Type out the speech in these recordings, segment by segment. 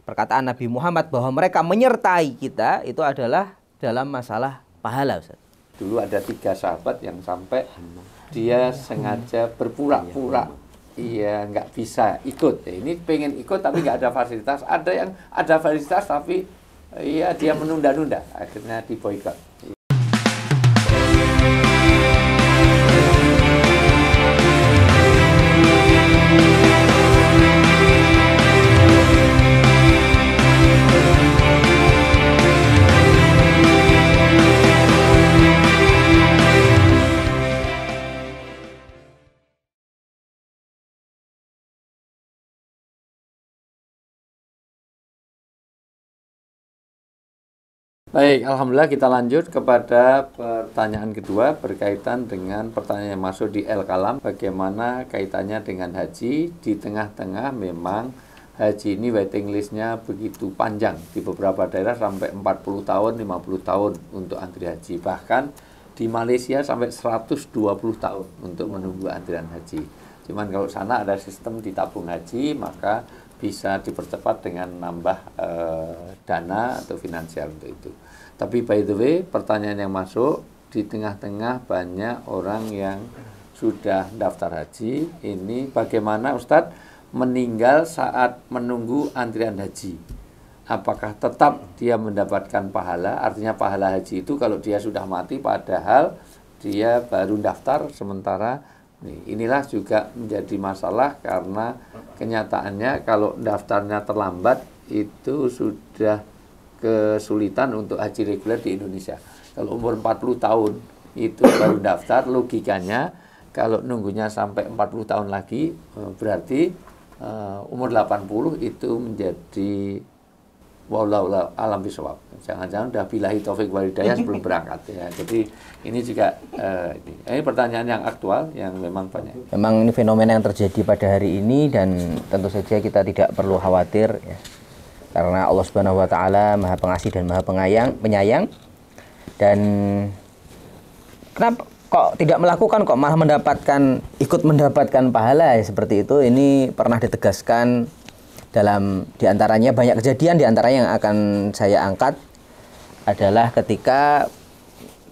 perkataan Nabi Muhammad bahwa mereka menyertai kita itu adalah dalam masalah pahala, Ustaz. Dulu ada 3 sahabat yang sampai dia sengaja berpura-pura nggak bisa ikut. Ini pengen ikut tapi nggak ada fasilitas. Ada yang ada fasilitas tapi dia menunda-nunda. Akhirnya diboikot. Baik, alhamdulillah kita lanjut kepada pertanyaan kedua berkaitan dengan pertanyaan yang masuk di Al-Kalam. Bagaimana kaitannya dengan haji? Di tengah-tengah memang haji ini waiting listnya begitu panjang. Di beberapa daerah sampai 40 tahun, 50 tahun untuk antri haji. Bahkan di Malaysia sampai 120 tahun untuk menunggu antrian haji. Cuman kalau sana ada sistem ditabung haji, maka bisa dipercepat dengan nambah dana atau finansial untuk itu. Tapi by the way, pertanyaan yang masuk, di tengah-tengah banyak orang yang sudah daftar haji. Ini bagaimana Ustadz meninggal saat menunggu antrian haji? Apakah tetap dia mendapatkan pahala? Artinya pahala haji itu kalau dia sudah mati padahal dia baru daftar sementara. Inilah juga menjadi masalah karena kenyataannya kalau daftarnya terlambat itu sudah kesulitan untuk haji reguler di Indonesia. Kalau umur 40 tahun itu baru daftar, logikanya kalau nunggunya sampai 40 tahun lagi berarti umur 80 itu menjadi wallahu alam bisawab. Jangan-jangan udah billahi taufik wal hidayah sebelum berangkat ya. Jadi ini juga ini pertanyaan yang aktual yang memang banyak. Memang ini fenomena yang terjadi pada hari ini dan tentu saja kita tidak perlu khawatir ya. Karena Allah Subhanahu wa taala Maha Pengasih dan Maha Penyayang. Dan kenapa kok tidak melakukan kok malah ikut mendapatkan pahala ya, seperti itu. Ini pernah ditegaskan dalam diantaranya banyak kejadian, diantaranya yang akan saya angkat adalah ketika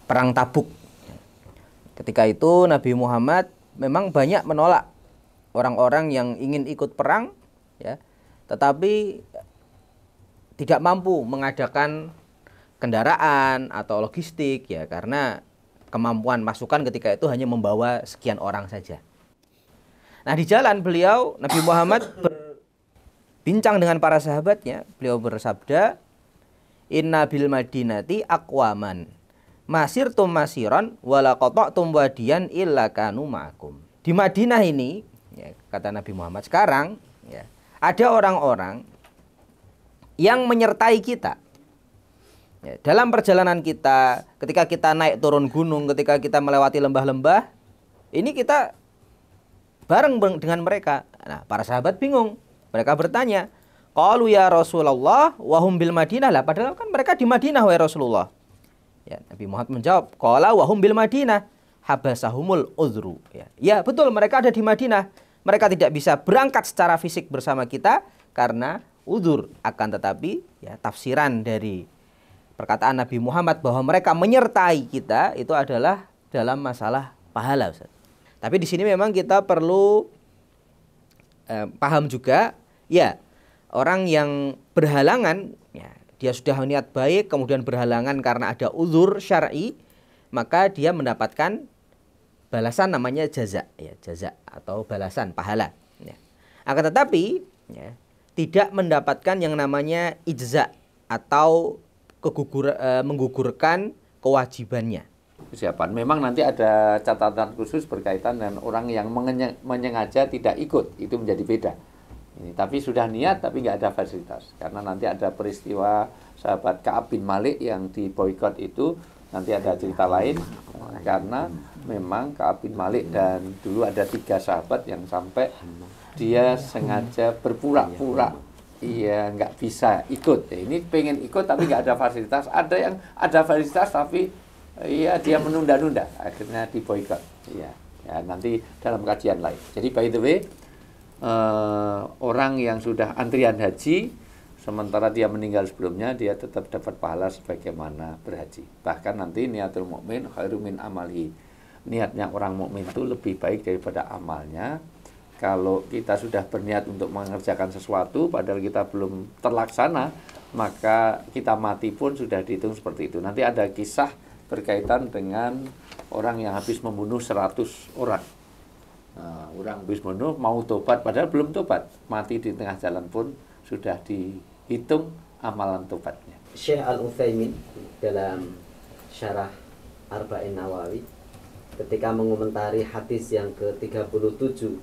perang Tabuk. Ketika itu Nabi Muhammad memang banyak menolak orang-orang yang ingin ikut perang ya, tetapi tidak mampu mengadakan kendaraan atau logistik ya, karena kemampuan pasukan ketika itu hanya membawa sekian orang saja. Nah, di jalan beliau Nabi Muhammad bincang dengan para sahabatnya, beliau bersabda, "Inna bil madinati aqwaman masirtum masiron wala qata'tum wadiyan illa kanu ma'akum." Di Madinah ini, ya, kata Nabi Muhammad, sekarang ya, ada orang-orang yang menyertai kita. Ya, dalam perjalanan kita, ketika kita naik turun gunung, ketika kita melewati lembah-lembah, ini kita bareng dengan mereka. Nah, para sahabat bingung. Mereka bertanya, qalu ya Rasulullah wa hum bil Madinah. Lah padahal kan mereka di Madinah wahai Rasulullah. Ya, Nabi Muhammad menjawab, qala wa hum bil Madinah habasahumul uzru. Ya, betul mereka ada di Madinah. Mereka tidak bisa berangkat secara fisik bersama kita karena uzur. Akan tetapi ya, tafsiran dari perkataan Nabi Muhammad bahwa mereka menyertai kita itu adalah dalam masalah pahala, Ustaz. Tapi di sini memang kita perlu paham juga, ya, orang yang berhalangan, ya, dia sudah niat baik, kemudian berhalangan karena ada uzur syar'i, maka dia mendapatkan balasan namanya jaza, ya, jaza atau balasan pahala. Ya. Akan tetapi, ya, tidak mendapatkan yang namanya ijza atau menggugurkan kewajibannya. Persiapan. Memang nanti ada catatan khusus berkaitan dengan orang yang menyengaja tidak ikut, itu menjadi beda. Ini, tapi sudah niat tapi nggak ada fasilitas. Karena nanti ada peristiwa sahabat Ka'ab bin Malik yang diboikot itu, nanti ada cerita lain. Karena memang Ka'ab bin Malik dan dulu ada 3 sahabat yang sampai dia sengaja berpura-pura nggak bisa ikut. Ini pengen ikut tapi nggak ada fasilitas. Ada yang ada fasilitas tapi dia menunda-nunda, akhirnya diboikot. Ya, nanti dalam kajian lain. Jadi by the way, orang yang sudah antrian haji sementara dia meninggal sebelumnya, dia tetap dapat pahala sebagaimana berhaji. Bahkan nanti niatul mukmin khairu min amalihi. Niatnya orang mukmin itu lebih baik daripada amalnya. Kalau kita sudah berniat untuk mengerjakan sesuatu padahal kita belum terlaksana, maka kita mati pun sudah dihitung seperti itu. Nanti ada kisah berkaitan dengan orang yang habis membunuh 100 orang. Nah, orang habis membunuh mau tobat padahal belum tobat, mati di tengah jalan pun sudah dihitung amalan tobatnya. Syekh Al-Utsaimin dalam syarah Arba'in Nawawi ketika mengomentari hadis yang ke-37,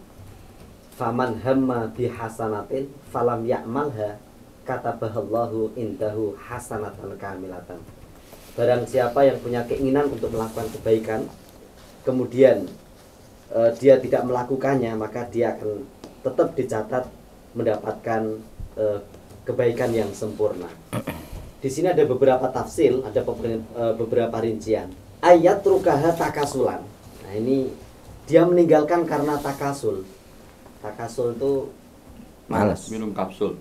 faman hamma bihasanatin falam ya'malha katabahallahu indahu hasanatan kamilatan. Barang siapa yang punya keinginan untuk melakukan kebaikan, kemudian dia tidak melakukannya, maka dia akan tetap dicatat mendapatkan kebaikan yang sempurna. Di sini ada beberapa tafsir, ada beberapa rincian. Ayat rukaha takasulan. Nah, ini dia meninggalkan karena takasul. Takasul itu malas minum kapsul.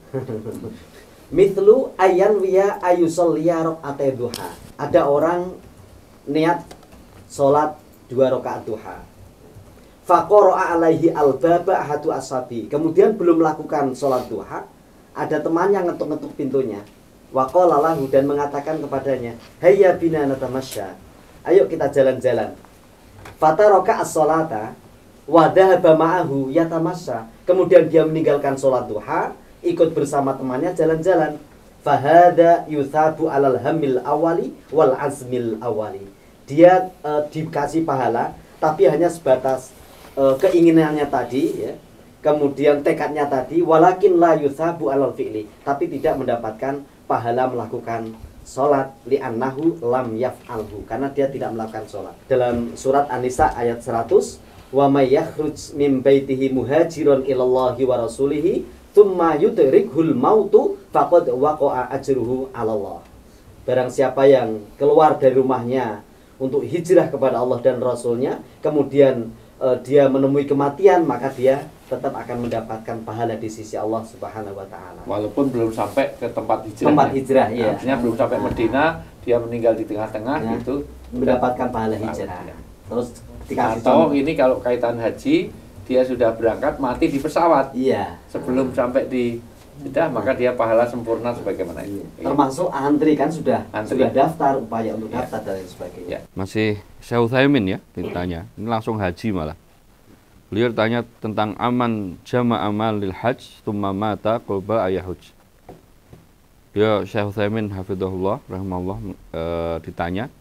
Mithlu ayan wiya ayusolliya rakaat duha. Ada orang niat sholat 2 rakaat duha. Faqara'a alaihi albaba ahadu ashabi. Kemudian belum melakukan sholat duha, ada temannya ngetuk-ngetuk pintunya. Waqala lahu, dan mengatakan kepadanya, hayya bina natamasya. Ayo kita jalan-jalan. Fataraka as-sholata wa dhahaba ma'ahu yatamasya. Kemudian dia meninggalkan sholat duha, ikut bersama temannya jalan-jalan. Fahada yuthabu alal hamil awali wal azmil awali. Dia dikasih pahala, tapi hanya sebatas keinginannya tadi, ya. Kemudian tekadnya tadi, walakin la yuthabu alal fi'li, tapi tidak mendapatkan pahala melakukan sholat, li'annahu lam yaf'alhu, karena dia tidak melakukan sholat. Dalam surat An-Nisa ayat 100, wa may yakhruj min baitihi muhajiran ilallahi wa rasulihi tsumma yudrikhul mautu faqad waqa'a ajruhu 'alallah. Barang siapa yang keluar dari rumahnya untuk hijrah kepada Allah dan Rasulnya, kemudian dia menemui kematian, maka dia tetap akan mendapatkan pahala di sisi Allah Subhanahu wa taala. Walaupun belum sampai ke tempat hijrah. Tempat hijrah, ya. Artinya belum sampai Medina, dia meninggal di tengah-tengah, Ya, itu mendapatkan pahala hijrah. Ya. Terus dikasih Atau ini kalau kaitan haji, dia sudah berangkat mati di pesawat. Iya. Sebelum sampai di Jeddah, maka dia pahala sempurna sebagaimana itu. Iya. Termasuk antri kan sudah daftar, upaya untuk Ya. daftar dan lain sebagainya. Ya. Masih Syekh Utsaimin ya ditanya. Ini langsung haji malah. Beliau tanya tentang aman jama' amal lil hajj tsumma mata qabla ayahuj. Dia Syekh Utsaimin hafizahullah rahimahullah ditanya,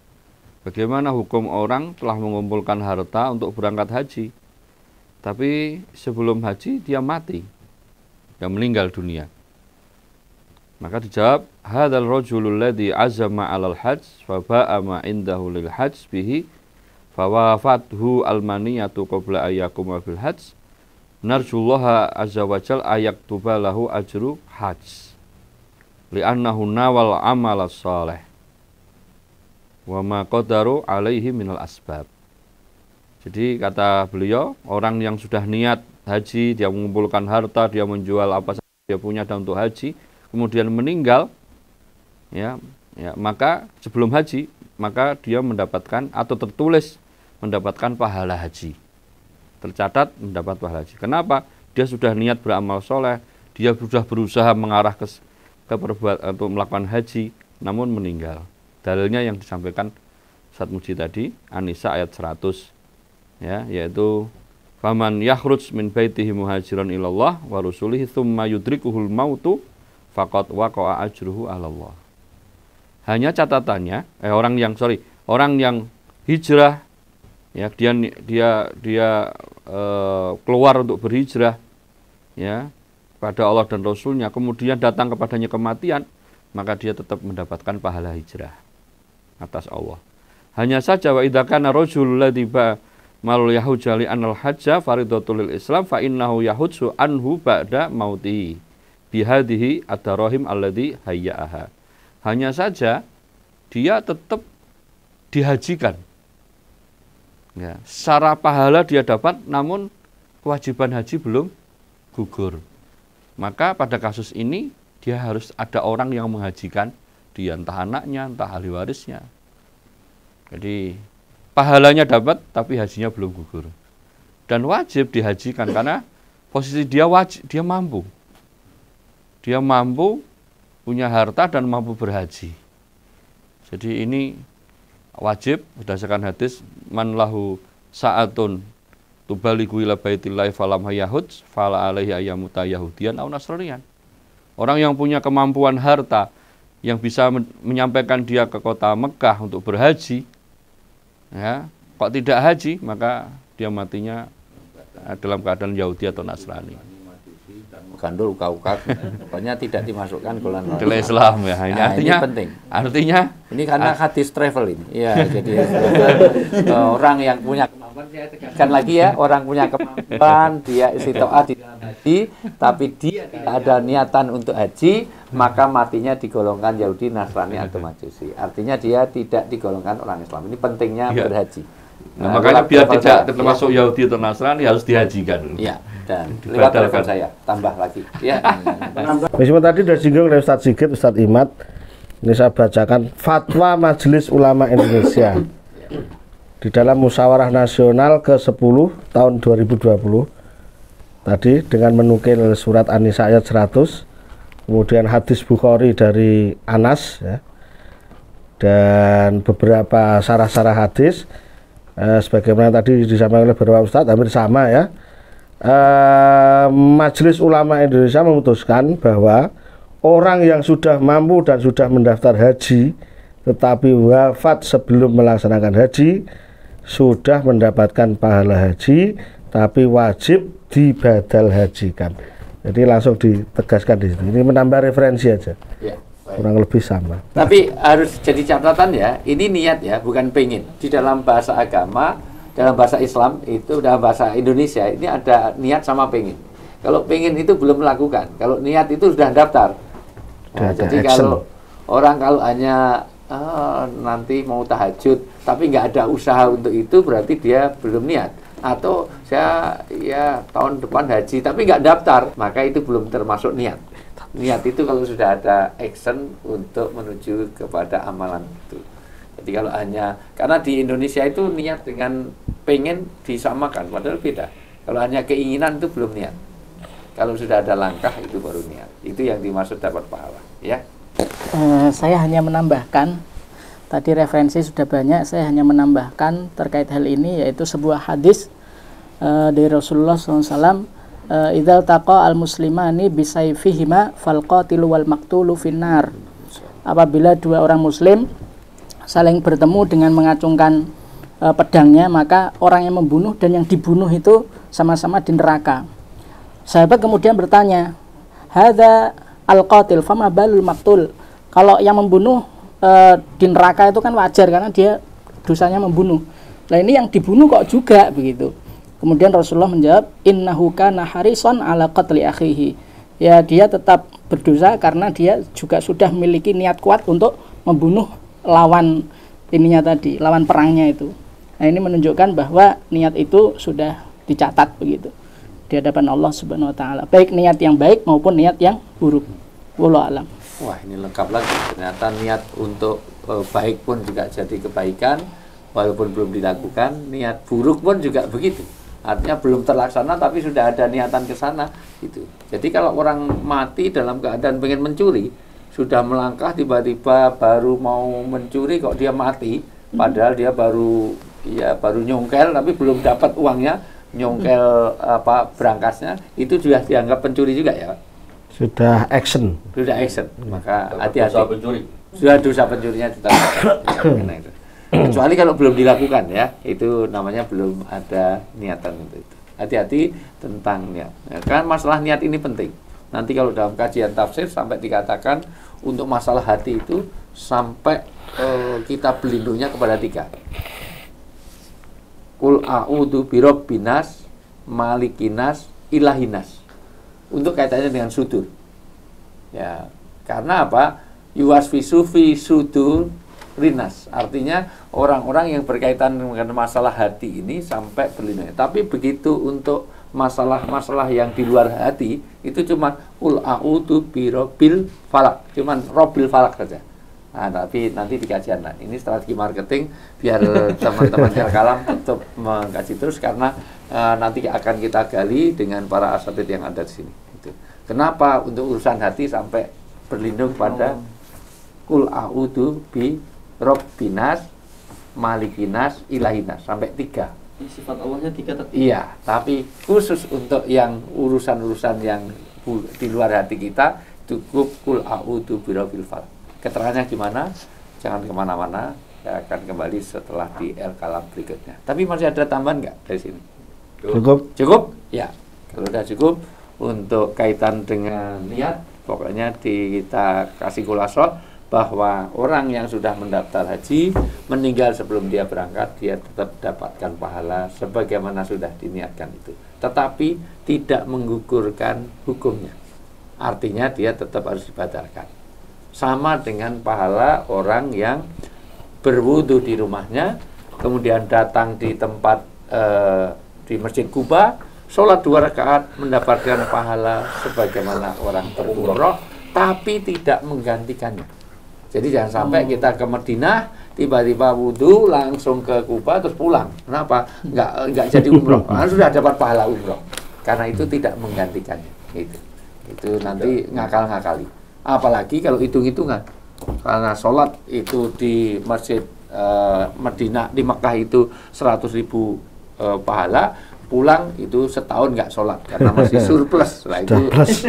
bagaimana hukum orang telah mengumpulkan harta untuk berangkat haji, tapi sebelum haji dia mati, dia meninggal dunia. Maka dijawab, hadzal rajulul ladzi azama 'alal hajj fa ba'a ma indahu lil hajj bihi fawafathu almaniyatu qabla ayyakuma bil hajj narjullaha azza wajal ayaktuba lahu ajru hajj li'annahu nawal amal salih wa ma qadaru alaihi minal asbab. Jadi kata beliau, orang yang sudah niat haji, dia mengumpulkan harta, dia menjual apa saja dia punya dan untuk haji, kemudian meninggal, ya, maka sebelum haji, maka dia mendapatkan atau tertulis mendapatkan pahala haji, tercatat mendapat pahala haji. Kenapa? Dia sudah niat beramal soleh, dia sudah berusaha mengarah ke perbuatan untuk melakukan haji, namun meninggal. Dalilnya yang disampaikan Ustaz Muji tadi, An-Nisa ayat 100, ya, yaitu faman yakhruj min baitihi muhajiran ilallah wa rasulihi tsumma yudrikuhul mautu faqad waqa'a ajruhu 'alallah. Hanya catatannya orang yang hijrah, ya, dia keluar untuk berhijrah, ya, pada Allah dan Rasulnya, kemudian datang kepadanya kematian, maka dia tetap mendapatkan pahala hijrah atas Allah. Hanya saja wa idza kana rajulul ladzi malul yahujja li anal hajja faridatul lil islam fa innahu yahujju anhu ba'da mauti bihadhihi ad-darahim alladzi hayya'aha. Hanya saja dia tetap dihajikan, ya, secara pahala dia dapat, namun kewajiban haji belum gugur. Maka pada kasus ini dia harus ada orang yang menghajikan dia, entah anaknya, entah ahli warisnya. Jadi pahalanya dapat, tapi hajinya belum gugur. Dan wajib dihajikan karena posisi dia dia mampu. Dia mampu, punya harta dan mampu berhaji. Jadi ini wajib berdasarkan hadis man lahu sa'atun tubaligu ila baitillahi falam hayahuj fala alaihi ayyamuta yahudiyan aw nasraniyan. Orang yang punya kemampuan harta yang bisa menyampaikan dia ke kota Mekah untuk berhaji, ya, kok tidak haji, maka dia matinya dalam keadaan Yahudi atau Nasrani. Gandul uka-uka, pokoknya tidak dimasukkan golongan Dalam Islam ya. Ini Nah, artinya ini penting. Artinya Ini karena hadis travel ini. Iya, jadi orang yang punya kemampuan, saya tegaskan lagi ya, orang punya kemampuan, dia istitoah di dalam haji, tapi dia tidak ada niatan untuk haji, maka matinya digolongkan Yahudi, Nasrani atau Majusi. Artinya dia tidak digolongkan orang Islam. Ini pentingnya Iya. berhaji. nah, makanya biar tidak termasuk Yahudi atau Nasrani harus dihajikan. Iya, dan lewat telepon saya tambah lagi. Ya. Meskipun tadi sudah singgung oleh Ustadz Sigit, Ustadz Imad, ini saya bacakan fatwa Majelis Ulama Indonesia di dalam Musyawarah Nasional ke-10 tahun 2020 tadi dengan menukil surat An-Nisa ayat 100, kemudian hadis Bukhari dari Anas ya, dan beberapa sarah-sarah hadis sebagaimana tadi disampaikan oleh beberapa Ustadz hampir sama ya. Majelis Ulama Indonesia memutuskan bahwa orang yang sudah mampu dan sudah mendaftar haji tetapi wafat sebelum melaksanakan haji sudah mendapatkan pahala haji tapi wajib dibadal hajikan. Jadi langsung ditegaskan di sini. Ini menambah referensi aja. Ya, baik. Kurang lebih sama. Tapi harus jadi catatan ya, ini niat ya, bukan pengen. Di dalam bahasa agama, dalam bahasa Islam itu, dalam bahasa Indonesia ini ada niat sama pengen. Kalau pengen itu belum melakukan, kalau niat itu sudah daftar. Nah, jadi kalau orang kalau hanya nanti mau tahajud tapi nggak ada usaha untuk itu, berarti dia belum niat. Atau saya ya tahun depan haji tapi nggak daftar, maka itu belum termasuk niat. Niat itu kalau sudah ada action untuk menuju kepada amalan itu. Jadi kalau hanya, karena di Indonesia itu niat dengan pengen disamakan, padahal beda. Kalau hanya keinginan itu belum niat. Kalau sudah ada langkah itu baru niat. Itu yang dimaksud dapat pahala, ya. Saya hanya menambahkan, tadi referensi sudah banyak, saya hanya menambahkan terkait hal ini, yaitu sebuah hadis dari Rasulullah SAW, idza taqa al-muslimani bisayfihima fal qatilu wal maqtulu finnar. Apabila dua orang muslim saling bertemu dengan mengacungkan pedangnya, maka orang yang membunuh dan yang dibunuh itu sama-sama di neraka. Sahabat kemudian bertanya, hadza al-qatil fama balul maqtul. Kalau yang membunuh di neraka itu kan wajar karena dia dosanya membunuh. Nah ini yang dibunuh kok juga begitu. Kemudian Rasulullah menjawab, innahu kana harisan ala qatli akhihi. Ya dia tetap berdosa karena dia juga sudah memiliki niat kuat untuk membunuh lawan ininya tadi, lawan perangnya itu. Nah ini menunjukkan bahwa niat itu sudah dicatat begitu di hadapan Allah Subhanahu wa taala. Baik niat yang baik maupun niat yang buruk. Wallahu alam. Wah, ini lengkap lagi. Ternyata niat untuk baik pun juga jadi kebaikan walaupun belum dilakukan, niat buruk pun juga begitu. Artinya belum terlaksana tapi sudah ada niatan ke sana gitu. Jadi kalau orang mati dalam keadaan pengen mencuri, sudah melangkah tiba-tiba baru mau mencuri kok dia mati, padahal dia baru nyongkel tapi belum dapat uangnya, nyongkel berangkasnya, itu sudah dianggap pencuri juga ya Pak? Sudah action. Sudah action, maka hati-hati. Sudah dosa pencurinya ditetapkan. Kecuali kalau belum dilakukan ya, itu namanya belum ada niatan untuk itu. Hati-hati tentang niat. Ya, kan masalah niat ini penting. Nanti kalau dalam kajian tafsir sampai dikatakan untuk masalah hati itu sampai kita berlindungnya kepada 3. Qul a'udzu birabbinas, malikinas, ilahinas. Untuk kaitannya dengan sudur. Ya, karena apa? Yuwaswisu fi sudur rinas. Artinya orang-orang yang berkaitan dengan masalah hati ini sampai berlindung. Tapi begitu untuk masalah-masalah yang di luar hati itu cuma qul a'udzu birabbil falak, cuman robbil falak saja. Nah, tapi nanti di kajian ini strategi marketing biar teman-teman Al-Kalam tetap mengkaji terus, karena nanti akan kita gali dengan para asatidz yang ada di sini. Gitu. Kenapa untuk urusan hati sampai berlindung pada qul a'udzu bi rabbinas malikinas ilahinas sampai 3. Sifat Allahnya 3 tadi. Iya, tapi khusus untuk yang urusan-urusan yang di luar hati kita cukup qul a'udzu birabbil falaq. Keterangannya gimana? Jangan kemana-mana. Saya akan kembali setelah di Al-Kalam berikutnya. Tapi masih ada tambahan nggak dari sini? Cukup. Cukup? Ya. Kalau sudah cukup untuk kaitan dengan niat, pokoknya kita kasih khulasoh bahwa orang yang sudah mendaftar haji meninggal sebelum dia berangkat, dia tetap dapatkan pahala sebagaimana sudah diniatkan itu. Tetapi tidak menggugurkan hukumnya. Artinya dia tetap harus dibatalkan. Sama dengan pahala orang yang berwudu di rumahnya, kemudian datang di tempat di Masjid Kuba, sholat 2 rakaat mendapatkan pahala sebagaimana orang berumrah, tapi tidak menggantikannya. Jadi jangan sampai kita ke Madinah tiba-tiba wudu langsung ke Kuba terus pulang. Kenapa? Enggak jadi umroh. Karena sudah dapat pahala umroh. Karena itu tidak menggantikannya. Itu nanti ngakal-ngakali. Apalagi kalau hitung-hitungan. Karena sholat itu di Masjid Madinah, di Mekah itu 100.000 pahala, pulang itu setahun nggak sholat karena masih surplus. Nah itu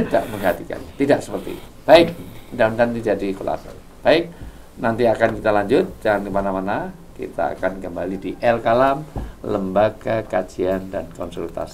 tidak menggantikannya. Tidak seperti itu. Baik, mudah-mudahan jadi khulasan. Baik, nanti akan kita lanjut. Jangan kemana-mana. Kita akan kembali di Al-Kalam, Lembaga Kajian dan Konsultasi.